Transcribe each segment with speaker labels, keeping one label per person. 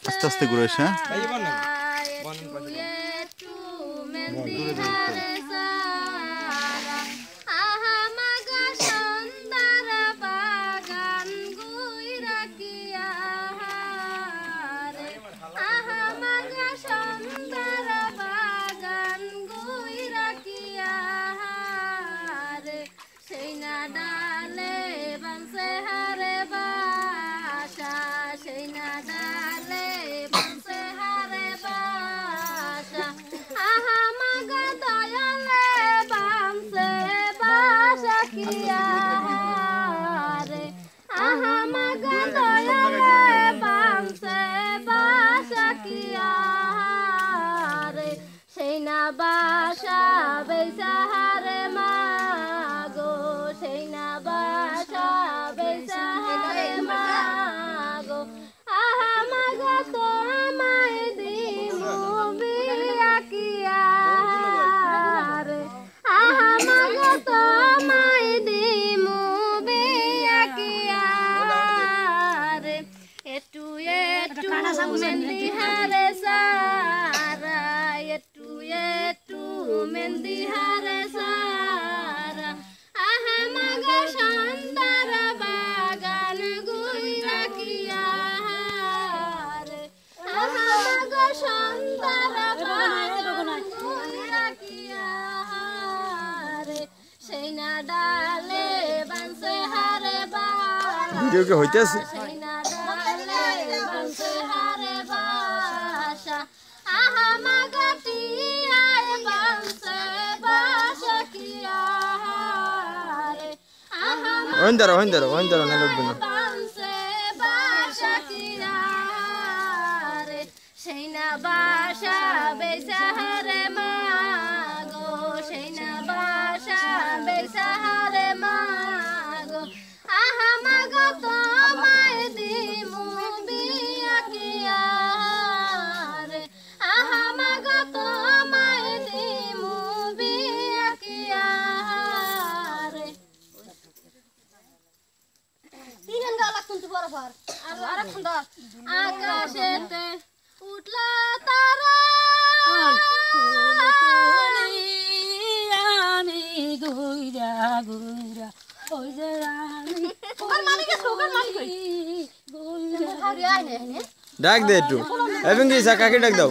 Speaker 1: আস্তে আস্তে ঘুরে এসে
Speaker 2: বাসা বেসাহারে মাগো সেই না বাসা বেসাহারে মাগো আহা মাগো তো আমায় দিমু বিয়া কিয়া রে আহা মাগো তো আমায় দিমু বিয়া কিয়া রে একটু একটু মেহেন্দি হারে সারা একটু মেহেন্দি হারে সারা আহা মাগো সুন্দর বাগান গুইরা কিয়া রে আহা মাগো সুন্দর বাগান গুইরা কিয়া রে সেই না ডালে বানসে হারে বা
Speaker 1: ভিডিও কি হইতেছে
Speaker 2: সেই না ডালে বানসে হারে বাসা আহা মাগো টিয়ায় বানসে বাসা কিয়া রে আহা
Speaker 1: হইন্দরো না লড়বে না
Speaker 2: বানসে বাসা কিয়া রে সেই না বাসা বেসাহারে মাগো সেই না বাসা বেসাহারে মাগো আহা মাগো তোমায় দিমু বিয়া কিয়া রে আহা মাগো তোমায় দিমু বিয়া কিয়া রে তিন গালা কিন্তু বরাবর আর আরেকক্ষণ ধর আকাশেতে উঠলা তারা
Speaker 3: আমি গুইরা গুইরা ওই যে রানী
Speaker 2: ওর মালিকে সুগার মালিক
Speaker 3: গুইরা
Speaker 2: হারিয়ে আয় নে
Speaker 1: ডাক দে একটু এবং কি কাকে ডাক দাও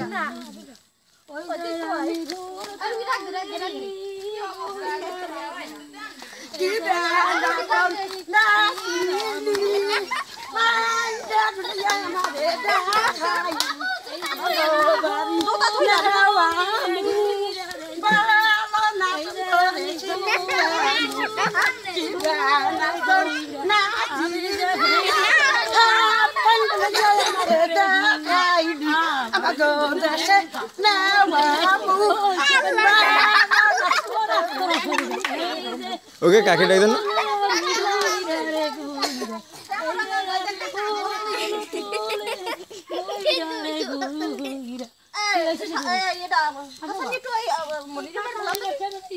Speaker 3: ওই যে রানী
Speaker 2: আমি ডাক দে
Speaker 3: কি দাও না
Speaker 1: ওকে কাকে ডাক দেন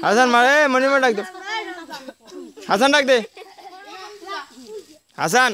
Speaker 1: হাসান মারে মনিমা ডাক দে হাসান ডাক দে হাসান